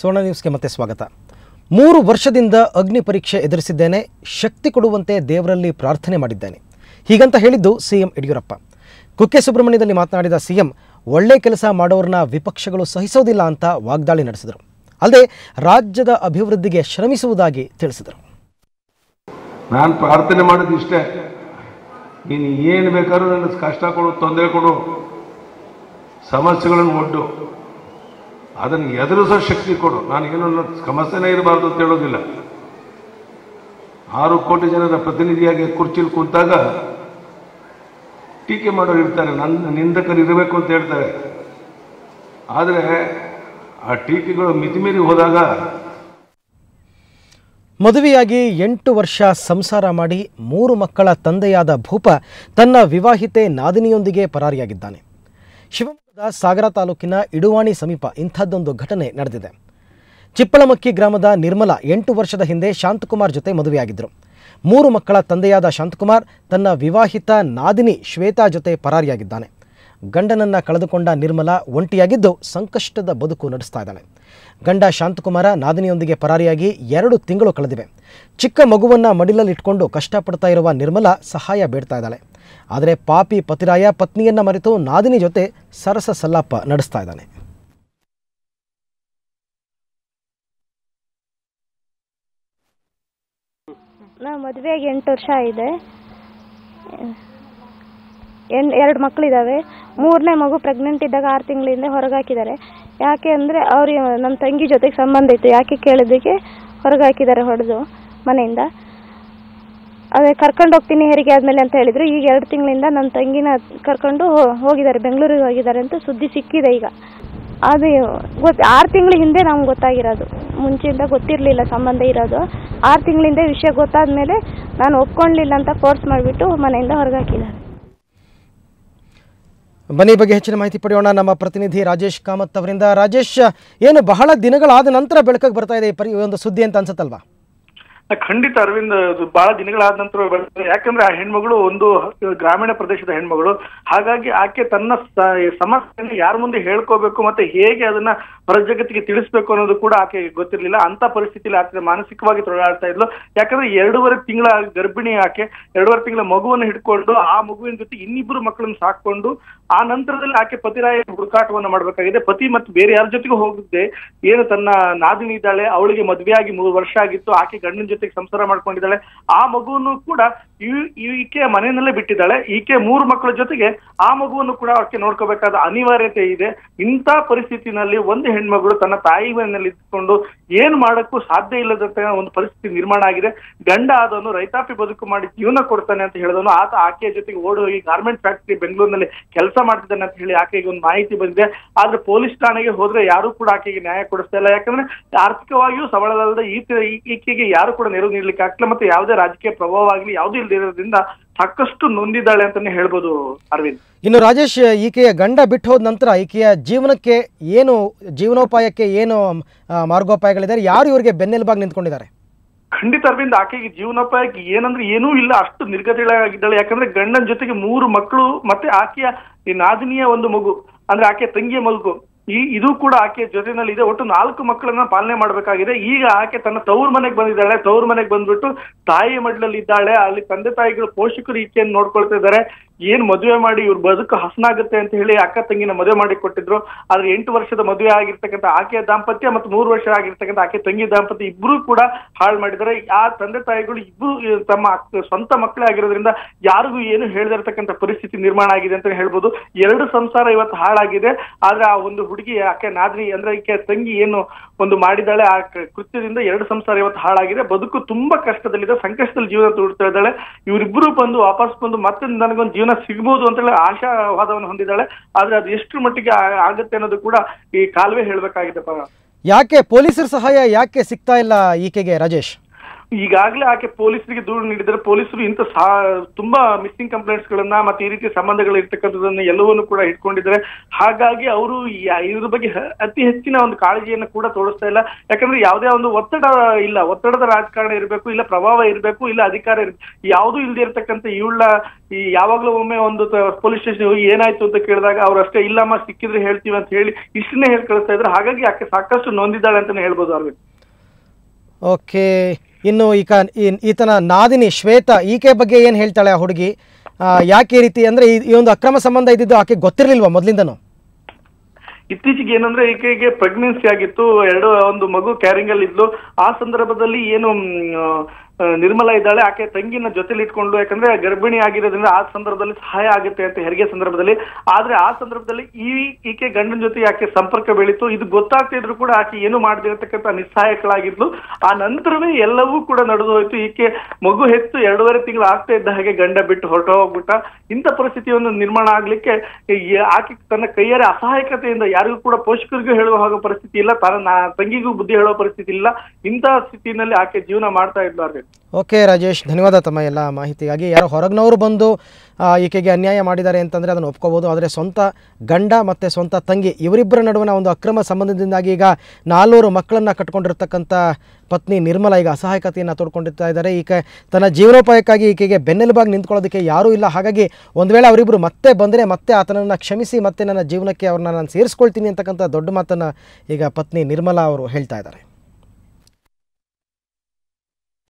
ಸುವರ್ಣ ನ್ಯೂಸ್ಗೆ ಮತ್ತೆ ಸ್ವಾಗತ. 3 ವರ್ಷದಿಂದ ಅಗ್ನಿ ಪರೀಕ್ಷೆ ಎದುರಿಸಿದ್ದೇನೆ, ಶಕ್ತಿ ಕೊಡುವಂತೆ ದೇವರಲ್ಲಿ ಪ್ರಾರ್ಥನೆ ಮಾಡಿದ್ದೇನೆ, ಹೀಗಂತ ಹೇಳಿದ್ದು ಸಿಎಂ ಯಡಿಯೂರಪ್ಪ. ಕುಕ್ಕೆ ಸುಬ್ರಹ್ಮಣ್ಯದಲ್ಲಿ ಮಾತನಾಡಿದ ಸಿಎಂ, ಒಳ್ಳೆ ಕೆಲಸ ಮಾಡೋರನ್ನ ವಿಪಕ್ಷಗಳು ಸಹಿಸೋದಿಲ್ಲ ಅಂತ ವಾಗ್ದಾಳಿ ನಡೆಸಿದರು. ಅಲ್ಲದೆ ರಾಜ್ಯದ ಅಭಿವೃದ್ಧಿಗೆ ಶ್ರಮಿಸುವುದಾಗಿ ತಿಳಿಸಿದರು. ನಾನು ಪ್ರಾರ್ಥನೆ ಮಾಡೋದು ಇಷ್ಟೇ, ನೀನು ಏನು ಬೇಕಾದ್ರೂ ನನ್ನ ಕಷ್ಟ ಕೊಡು, ತೊಂದರೆ ಕೊಡು, ಸಮಸ್ಯೆಗಳನ್ನು ಒಡ್ಡು, ಅದನ್ನು ಎದುರಿಸೋ ಶಕ್ತಿ ಕೊಡು. ನಾನು ಏನೋ ಸಮಸ್ಯೆನೇ ಇರಬಾರ್ದು ಅಂತ ಹೇಳೋದಿಲ್ಲ. 6 ಕೋಟಿ ಜನರ ಪ್ರತಿನಿಧಿಯಾಗಿ ಕುರ್ಚಿಲಿ ಕೂತಾಗ ಟೀಕೆ ಮಾಡೋರು ಇರ್ತಾರೆ, ನನ್ನ ನಿಂದಕರು ಇರಬೇಕು ಅಂತ ಹೇಳ್ತಾರೆ. ಆದರೆ ಆ ಟೀಕೆಗಳು ಮಿತಿಮೀರಿ ಹೋದಾಗ, ಮದುವೆಯಾಗಿ 8 ವರ್ಷ ಸಂಸಾರ ಮಾಡಿ 3 ಮಕ್ಕಳ ತಂದೆಯಾದ ಭೂಪ ತನ್ನ ವಿವಾಹಿತೆ ನಾದಿನಿಯೊಂದಿಗೆ ಪರಾರಿಯಾಗಿದ್ದಾನೆ. ಶಿವಮೊಗ್ಗದ ಸಾಗರ ತಾಲೂಕಿನ ಇಡುವಾಣಿ ಸಮೀಪ ಇಂಥದ್ದೊಂದು ಘಟನೆ ನಡೆದಿದೆ. ಚಿಪ್ಪಳಮಕ್ಕಿ ಗ್ರಾಮದ ನಿರ್ಮಲಾ 8 ವರ್ಷದ ಹಿಂದೆ ಶಾಂತಕುಮಾರ್ ಜೊತೆ ಮದುವೆಯಾಗಿದ್ದರು. 3 ಮಕ್ಕಳ ತಂದೆಯಾದ ಶಾಂತಕುಮಾರ್ ತನ್ನ ವಿವಾಹಿತ ನಾದಿನಿ ಶ್ವೇತಾ ಜೊತೆ ಪರಾರಿಯಾಗಿದ್ದಾನೆ. ಗಂಡನನ್ನ ಕಳೆದುಕೊಂಡ ನಿರ್ಮಲಾ ಒಂಟಿಯಾಗಿದ್ದು ಸಂಕಷ್ಟದ ಬದುಕು ನಡೆಸ್ತಾ ಇದ್ದಾಳೆ. ಗಂಡ ಶಾಂತಕುಮಾರ ನಾದಿನಿಯೊಂದಿಗೆ ಪರಾರಿಯಾಗಿ 2 ತಿಂಗಳು ಕಳೆದಿವೆ. ಚಿಕ್ಕ ಮಗುವನ್ನು ಮಡಿಲಲ್ಲಿಟ್ಕೊಂಡು ಕಷ್ಟಪಡ್ತಾ ಇರುವ ನಿರ್ಮಲಾ ಸಹಾಯ ಬೇಡ್ತಾ ಇದ್ದಾಳೆ. ಆದರೆ ಪಾಪಿ ಪತಿರಾಯ ಪತ್ನಿಯನ್ನ ಮರೆತು ನಾದಿನಿ ಜೊತೆ ಸರಸ ಸಲ್ಲಾಪ ನಡೆಸ್ತಾ ಇದ್ದಾನೆ. ನಾ ಮದುವೆಯಾಗಿ 8 ವರ್ಷ ಆಗಿದೆ. 2 ಮಕ್ಕಳಿದ್ದಾವೆ. 3ನೇ ಮಗು ಪ್ರೆಗ್ನೆಂಟ್ ಇದ್ದಾಗ 6 ತಿಂಗಳಿಂದ ಹೊರಗೆ ಹಾಕಿದ್ದಾರೆ. ಯಾಕೆ ಅಂದರೆ ಅವ್ರಿಗೆ ನಮ್ಮ ತಂಗಿ ಜೊತೆಗೆ ಸಂಬಂಧ ಇತ್ತು. ಯಾಕೆ ಕೇಳಿದ್ದಕ್ಕೆ ಹೊರಗೆ ಹಾಕಿದ್ದಾರೆ, ಹೊಡೆದು ಮನೆಯಿಂದ. ಅದೇ ಕರ್ಕೊಂಡು ಹೋಗ್ತೀನಿ ಹೆರಿಗೆ ಆದಮೇಲೆ ಅಂತ ಹೇಳಿದರು. ಈಗ 2 ತಿಂಗಳಿಂದ ನನ್ನ ತಂಗಿನ ಕರ್ಕೊಂಡು ಹೋಗಿದ್ದಾರೆ, ಬೆಂಗಳೂರಿಗೆ ಹೋಗಿದ್ದಾರೆ ಅಂತ ಸುದ್ದಿ ಸಿಕ್ಕಿದೆ. ಈಗ ಅದು 6 ತಿಂಗಳ ಹಿಂದೆ ನಮ್ಗೆ ಗೊತ್ತಾಗಿರೋದು, ಮುಂಚೆಯಿಂದ ಗೊತ್ತಿರಲಿಲ್ಲ ಸಂಬಂಧ ಇರೋದು. 6 ತಿಂಗಳಿಂದ ವಿಷಯ ಗೊತ್ತಾದ ಮೇಲೆ ನಾನು ಒಪ್ಕೊಳ್ಳಲಿಲ್ಲ ಅಂತ ಫೋರ್ಸ್ ಮಾಡಿಬಿಟ್ಟು ಮನೆಯಿಂದ ಹೊರಗೆ ಹಾಕಿದ್ದಾರೆ. ಬನ್ನಿ, ಬಗ್ಗೆ ಹೆಚ್ಚಿನ ಮಾಹಿತಿ ಪಡೆಯೋಣ ನಮ್ಮ ಪ್ರತಿನಿಧಿ ರಾಜೇಶ್ ಕಾಮತ್ ಅವರಿಂದ. ರಾಜೇಶ್, ಏನು ಬಹಳ ದಿನಗಳಾದ ನಂತರ ಬೆಳಕಿಗೆ ಬರ್ತಾ ಇದೆ ಈ ಒಂದು ಸುದ್ದಿ ಅಂತ ಅನ್ಸುತ್ತಲ್ವಾ? ಖಂಡಿತ ಅರವಿಂದ್, ಬಹಳ ದಿನಗಳಾದ ನಂತರ ಬರ್ತದೆ. ಯಾಕಂದ್ರೆ ಆ ಹೆಣ್ಮಗಳು ಒಂದು ಗ್ರಾಮೀಣ ಪ್ರದೇಶದ ಹೆಣ್ಮಗಳು. ಹಾಗಾಗಿ ಆಕೆ ತನ್ನ ಸಮಸ್ಯೆಯನ್ನು ಯಾರ ಮುಂದೆ ಹೇಳ್ಕೋಬೇಕು ಮತ್ತೆ ಹೇಗೆ ಅದನ್ನ ಹೊರ ಜಗತ್ತಿಗೆ ತಿಳಿಸ್ಬೇಕು ಅನ್ನೋದು ಕೂಡ ಆಕೆ ಗೊತ್ತಿರಲಿಲ್ಲ. ಅಂತ ಪರಿಸ್ಥಿತಿಯಲ್ಲಿ ಆಕೆ ಮಾನಸಿಕವಾಗಿ ತೊಡಗಾಡ್ತಾ ಇದ್ಲು. ಯಾಕಂದ್ರೆ 2.5 ತಿಂಗಳ ಗರ್ಭಿಣಿ ಆಕೆ, 2.5 ತಿಂಗಳ ಮಗುವನ್ನು ಹಿಡ್ಕೊಂಡು ಆ ಮಗುವಿನ ಜೊತೆ ಇನ್ನಿಬ್ಬರು ಮಕ್ಕಳನ್ನು ಸಾಕೊಂಡು ಆ ನಂತರದಲ್ಲಿ ಆಕೆ ಪತಿರಾಯ ಹುಡುಕಾಟವನ್ನು ಮಾಡಬೇಕಾಗಿದೆ. ಪತಿ ಮತ್ತು ಬೇರೆ ಯಾರ ಜೊತೆಗೂ ಹೋಗುತ್ತೆ. ಏನು ತನ್ನ ನಾದಿನಿ ಇದ್ದಾಳೆ, ಅವಳಿಗೆ ಮದುವೆಯಾಗಿ 3 ವರ್ಷ ಆಗಿತ್ತು. ಆಕೆ ಗಂಡನ ಜೊತೆಗೆ ಸಂಸಾರ ಮಾಡ್ಕೊಂಡಿದ್ದಾಳೆ. ಆ ಮಗುವನ್ನು ಕೂಡ ಈಕೆ ಮನೆಯಲ್ಲೇ ಬಿಟ್ಟಿದ್ದಾಳೆ. ಈಕೆ 3 ಮಕ್ಕಳ ಜೊತೆಗೆ ಆ ಮಗುವನ್ನು ಕೂಡ ಆಕೆ ನೋಡ್ಕೋಬೇಕಾದ ಅನಿವಾರ್ಯತೆ ಇದೆ. ಇಂಥ ಪರಿಸ್ಥಿತಿನಲ್ಲಿ ಒಂದು ಹೆಣ್ಮಗಳು ತನ್ನ ತಾಯಿ ಮನೆಯಲ್ಲಿ ಇದ್ಕೊಂಡು ಏನು ಮಾಡಕ್ಕೂ ಸಾಧ್ಯ ಇಲ್ಲದಂತ ಒಂದು ಪರಿಸ್ಥಿತಿ ನಿರ್ಮಾಣ ಆಗಿದೆ. ಗಂಡ ಆದವನು ರೈತಾಪಿ ಬದುಕು ಮಾಡಿ ಜೀವನ ಕೊಡ್ತಾನೆ ಅಂತ ಹೇಳಿದವನು ಆತ ಆಕೆಯ ಜೊತೆಗೆ ಓಡೋಗಿ ಗಾರ್ಮೆಂಟ್ ಫ್ಯಾಕ್ಟರಿ ಬೆಂಗಳೂರಿನಲ್ಲಿ ಕೆಲಸ ಮಾಡ್ತಿದ್ದಾನೆ ಅಂತ ಹೇಳಿ ಆಕೆಗೆ ಒಂದು ಮಾಹಿತಿ ಬಂದಿದೆ. ಆದ್ರೆ ಪೊಲೀಸ್ ಠಾಣೆಗೆ ಹೋದ್ರೆ ಯಾರು ಕೂಡ ಆಕೆಗೆ ನ್ಯಾಯ ಕೊಡಿಸ್ತಾ ಇಲ್ಲ. ಯಾಕಂದ್ರೆ ಆರ್ಥಿಕವಾಗಿಯೂ ಸಬಲದಲ್ಲದೆ ಈಕೆಗೆ ಯಾರು ಕೂಡ ನೆರವು ನೀಡಲಿಕ್ಕೆ ಆಗ್ತಿಲ್ಲ. ಮತ್ತೆ ಯಾವುದೇ ರಾಜಕೀಯ ಪ್ರಭಾವ ಆಗಲಿ ಯಾವುದೂ ಇಲ್ಲದಿರೋದ್ರಿಂದ ಸಾಕಷ್ಟು ನೊಂದಿದ್ದಾಳೆ ಅಂತಾನೆ ಹೇಳ್ಬೋದು ಅರವಿಂದ್. ಇನ್ನು ರಾಜೇಶ್, ಈಕೆಯ ಗಂಡ ಬಿಟ್ಟು ಹೋದ ನಂತರ ಈಕೆಯ ಜೀವನಕ್ಕೆ ಏನು, ಜೀವನೋಪಾಯಕ್ಕೆ ಏನು ಮಾರ್ಗೋಪಾಯಗಳಿದ್ದಾರೆ? ಯಾರು ಇವರಿಗೆ ಬೆನ್ನೆಲುಬಾಗಿ ನಿಂತ್ಕೊಂಡಿದ್ದಾರೆ? ಖಂಡಿತ ಅರವಿಂದ್, ಆಕೆಗೆ ಜೀವನೋಪಾಯಕ್ಕೆ ಏನಂದ್ರೆ ಏನೂ ಇಲ್ಲ, ಅಷ್ಟು ನಿರ್ಗತಿಳಾಗಿದ್ದಾಳೆ. ಯಾಕಂದ್ರೆ ಗಂಡನ ಜೊತೆಗೆ 3 ಮಕ್ಕಳು ಮತ್ತೆ ಆಕೆಯ ಈ ನಾದಿನಿಯ ಒಂದು ಮಗು, ಅಂದ್ರೆ ಆಕೆ ತಂಗಿಯ ಮಗು, ಇದು ಕೂಡ ಆಕೆ ಜೊತೆನಲ್ಲಿ ಇದೆ. ಒಟ್ಟು 4 ಮಕ್ಕಳನ್ನ ಪಾಲನೆ ಮಾಡಬೇಕಾಗಿದೆ. ಈಗ ಆಕೆ ತನ್ನ ತವರು ಮನೆಗೆ ಬಂದಿದ್ದಾಳೆ. ತವರು ಮನೆಗೆ ಬಂದ್ಬಿಟ್ಟು ತಾಯಿ ಮಡ್ಲಲ್ಲಿ ಇದ್ದಾಳೆ. ಅಲ್ಲಿ ತಂದೆ ತಾಯಿಗಳು ಪೋಷಕರು ಈಕೆಯನ್ನು ನೋಡ್ಕೊಳ್ತಾ ಇದ್ದಾರೆ. ಏನ್ ಮದುವೆ ಮಾಡಿ ಇವ್ರ ಬದುಕು ಹಸನಾಗುತ್ತೆ ಅಂತ ಹೇಳಿ ಅಕ್ಕ ತಂಗಿನ ಮದುವೆ ಮಾಡಿ ಕೊಟ್ಟಿದ್ರು. ಆದ್ರೆ 8 ವರ್ಷದ ಮದುವೆ ಆಗಿರ್ತಕ್ಕಂಥ ಆಕೆಯ ದಾಂಪತ್ಯ ಮತ್ತು 3 ವರ್ಷ ಆಗಿರ್ತಕ್ಕಂಥ ಆಕೆ ತಂಗಿ ದಾಂಪತ್ಯ ಇಬ್ರು ಕೂಡ ಹಾಳು ಮಾಡಿದ್ದಾರೆ. ಆ ತಂದೆ ತಾಯಿಗಳು ಇಬ್ರು ತಮ್ಮ ಸ್ವಂತ ಮಕ್ಕಳೇ ಆಗಿರೋದ್ರಿಂದ ಯಾರಿಗೂ ಏನು ಹೇಳದಿರ್ತಕ್ಕಂಥ ಪರಿಸ್ಥಿತಿ ನಿರ್ಮಾಣ ಆಗಿದೆ ಅಂತ ಹೇಳ್ಬೋದು. 2 ಸಂಸಾರ ಇವತ್ತು ಹಾಳಾಗಿದೆ. ಆದ್ರೆ ಆ ಒಂದು ಹುಡುಗಿ ಆಕೆ ನಾದಿನಿ ಅಂದ್ರೆ ಈಕೆ ತಂಗಿ ಏನು ಒಂದು ಮಾಡಿದಾಳೆ, ಆ ಕೃತ್ಯದಿಂದ 2 ಸಂಸಾರ ಇವತ್ತು ಹಾಳಾಗಿದೆ. ಬದುಕು ತುಂಬಾ ಕಷ್ಟದಲ್ಲಿದೆ, ಸಂಕಷ್ಟದಲ್ಲಿ ಜೀವನ ತುಡ್ತಾ ಇದ್ದಾಳೆ. ಇವರಿಬ್ರು ಬಂದು ವಾಪಸ್ ಬಂದು ಮತ್ತೆ ನನಗೊಂದು ಜೀವನ ಸಿಗಬಹುದು ಅಂತ ಹೇಳಿ ಆಶಾವಾದವನ್ನು ಹೊಂದಿದ್ದಾಳೆ. ಆದ್ರೆ ಅದು ಎಷ್ಟು ಮಟ್ಟಿಗೆ ಆಗುತ್ತೆ ಅನ್ನೋದು ಕೂಡ ಈ ಕಾಲವೇ ಹೇಳ್ಬೇಕಾಗಿದೆ. ಯಾಕೆ ಪೊಲೀಸರ ಸಹಾಯ ಯಾಕೆ ಸಿಗ್ತಾ ಇಲ್ಲ ಈಕೆಗೆ ರಾಜೇಶ್? ಈಗಾಗಲೇ ಆಕೆ ಪೊಲೀಸರಿಗೆ ದೂರು ನೀಡಿದರೆ ಪೊಲೀಸರು ಇಂಥ ತುಂಬಾ ಮಿಸ್ಸಿಂಗ್ ಕಂಪ್ಲೇಂಟ್ಸ್ ಗಳನ್ನ ಮತ್ತೆ ಈ ರೀತಿಯ ಸಂಬಂಧಗಳು ಇರ್ತಕ್ಕಂಥದ್ದನ್ನ ಎಲ್ಲವನ್ನೂ ಕೂಡ ಇಟ್ಕೊಂಡಿದ್ದಾರೆ. ಹಾಗಾಗಿ ಅವರು ಇದ್ರ ಬಗ್ಗೆ ಅತಿ ಹೆಚ್ಚಿನ ಒಂದು ಕಾಳಜಿಯನ್ನು ಕೂಡ ತೋರಿಸ್ತಾ ಇಲ್ಲ. ಯಾಕಂದ್ರೆ ಯಾವುದೇ ಒಂದು ಒತ್ತಡ ಇಲ್ಲ, ಒತ್ತಡದ ರಾಜಕಾರಣ ಇರಬೇಕು, ಇಲ್ಲ ಪ್ರಭಾವ ಇರಬೇಕು, ಇಲ್ಲ ಅಧಿಕಾರ ಇರಬೇಕು, ಯಾವುದೂ ಇಲ್ಲದೆ ಇರ್ತಕ್ಕಂಥ ಈ ಯಾವಾಗ್ಲೂ ಒಮ್ಮೆ ಒಂದು ಪೊಲೀಸ್ ಸ್ಟೇಷನ್ ಹೋಗಿ ಏನಾಯ್ತು ಅಂತ ಕೇಳಿದಾಗ ಅವ್ರು ಅಷ್ಟೇ ಇಲ್ಲಮ್ಮ ಸಿಕ್ಕಿದ್ರೆ ಹೇಳ್ತೀವಿ ಅಂತ ಹೇಳಿ ಇಷ್ಟನ್ನೇ ಹೇಳಿ ಕಳಿಸ್ತಾ ಇದ್ರು. ಹಾಗಾಗಿ ಆಕೆ ಸಾಕಷ್ಟು ನೊಂದಿದ್ದಾಳೆ ಅಂತಾನೆ ಹೇಳ್ಬೋದು ಅರವಿಂದ್. ಓಕೆ, ಇನ್ನು ಈತನ ನಾದಿನಿ ಶ್ವೇತಾ ಈಕೆ ಬಗ್ಗೆ ಏನು ಹೇಳ್ತಾಳೆ ಆ ಹುಡುಗಿ? ಯಾಕೆ ಈ ರೀತಿ ಅಂದರೆ ಈ ಒಂದು ಅಕ್ರಮ ಸಂಬಂಧ ಇದ್ದಿದ್ದು ಆಕೆ ಗೊತ್ತಿರಲಿಲ್ವಾ ಮೊದಲಿಂದನೂ? ಇತ್ತೀಚೆಗೆ ಏನಂದ್ರೆ ಈಕೆಗೆ ಪ್ರೆಗ್ನೆನ್ಸಿ ಆಗಿತ್ತು, ಒಂದು ಮಗು ಕ್ಯಾರಿಂಗ್ ಅಲ್ಲಿ ಇದ್ಲು. ಆ ಸಂದರ್ಭದಲ್ಲಿ ಏನು ನಿರ್ಮಲಾ ಇದ್ದಾಳೆ, ಆಕೆ ತಂಗಿನ ಜೊತೆಲಿ ಇಟ್ಕೊಂಡು, ಯಾಕಂದ್ರೆ ಗರ್ಭಿಣಿ ಆಗಿರೋದ್ರಿಂದ ಆ ಸಂದರ್ಭದಲ್ಲಿ ಸಹಾಯ ಆಗುತ್ತೆ ಅಂತ ಹೆರಿಗೆ ಸಂದರ್ಭದಲ್ಲಿ. ಆದ್ರೆ ಆ ಸಂದರ್ಭದಲ್ಲಿ ಈಕೆ ಗಂಡನ ಜೊತೆ ಆಕೆ ಸಂಪರ್ಕ ಬೆಳೀತು. ಇದು ಗೊತ್ತಾಗ್ತಾ ಇದ್ರು ಕೂಡ ಆಕೆ ಏನು ಮಾಡದಿರತಕ್ಕಂಥ ನಿಸ್ಸಹಾಯಕಳಾಗಿದ್ಲು. ಆ ನಂತರವೇ ಎಲ್ಲವೂ ಕೂಡ ನಡೆದು ಹೋಯ್ತು. ಈಕೆ ಮಗು ಹೆತ್ತು 2.5 ತಿಂಗಳು ಆಗ್ತಾ ಇದ್ದ ಹಾಗೆ ಗಂಡ ಬಿಟ್ಟು ಹೊರಟು ಹೋಗ್ಬಿಟ್ಟ. ಇಂಥ ಪರಿಸ್ಥಿತಿಯನ್ನು ನಿರ್ಮಾಣ ಆಗ್ಲಿಕ್ಕೆ ಆಕೆ ತನ್ನ ಕೈಯಾರೆ ಅಸಹಾಯಕತೆಯಿಂದ ಯಾರಿಗೂ ಕೂಡ ಪೋಷಕರಿಗೂ ಹೇಳುವ ಹಾಗೆ ಪರಿಸ್ಥಿತಿ ಇಲ್ಲ, ತನ್ನ ತಂಗಿಗೂ ಬುದ್ಧಿ ಹೇಳುವ ಪರಿಸ್ಥಿತಿ ಇಲ್ಲ. ಇಂತಹ ಸ್ಥಿತಿನಲ್ಲಿ ಆಕೆ ಜೀವನ ಮಾಡ್ತಾ ಇದ್ಲು. ಓಕೆ ರಾಜೇಶ್, ಧನ್ಯವಾದ ತಮ್ಮ ಎಲ್ಲ ಮಾಹಿತಿಗಾಗಿ. ಯಾರೋ ಹೊರಗಿನವರು ಬಂದು ಈಕೆಗೆ ಅನ್ಯಾಯ ಮಾಡಿದ್ದಾರೆ ಅಂತಂದರೆ ಅದನ್ನು ಒಪ್ಕೋಬೋದು. ಆದರೆ ಸ್ವಂತ ಗಂಡ ಮತ್ತು ಸ್ವಂತ ತಂಗಿ ಇವರಿಬ್ಬರ ನಡುವಿನ ಒಂದು ಅಕ್ರಮ ಸಂಬಂಧದಿಂದಾಗಿ ಈಗ 4 ಮಕ್ಕಳನ್ನು ಕಟ್ಕೊಂಡಿರ್ತಕ್ಕಂಥ ಪತ್ನಿ ನಿರ್ಮಲಾ ಈಗ ಅಸಹಾಯಕತೆಯನ್ನು ತೋಡ್ಕೊಂಡಿರ್ತಾ ಇದ್ದಾರೆ. ಈಕೆ ತನ್ನ ಜೀವನೋಪಾಯಕ್ಕಾಗಿ ಈಕೆಗೆ ಬೆನ್ನೆಲುಬಾಗಿ ನಿಂತ್ಕೊಳ್ಳೋದಕ್ಕೆ ಯಾರೂ ಇಲ್ಲ. ಹಾಗಾಗಿ ಒಂದು ವೇಳೆ ಅವರಿಬ್ಬರು ಮತ್ತೆ ಬಂದರೆ ಮತ್ತೆ ಆತನನ್ನು ಕ್ಷಮಿಸಿ ಮತ್ತೆ ನನ್ನ ಜೀವನಕ್ಕೆ ಅವ್ರನ್ನ ನಾನು ಸೇರಿಸ್ಕೊಳ್ತೀನಿ ಅಂತಕ್ಕಂಥ ದೊಡ್ಡ ಮಾತನ್ನು ಈಗ ಪತ್ನಿ ನಿರ್ಮಲಾ ಅವರು ಹೇಳ್ತಾ ಇದ್ದಾರೆ.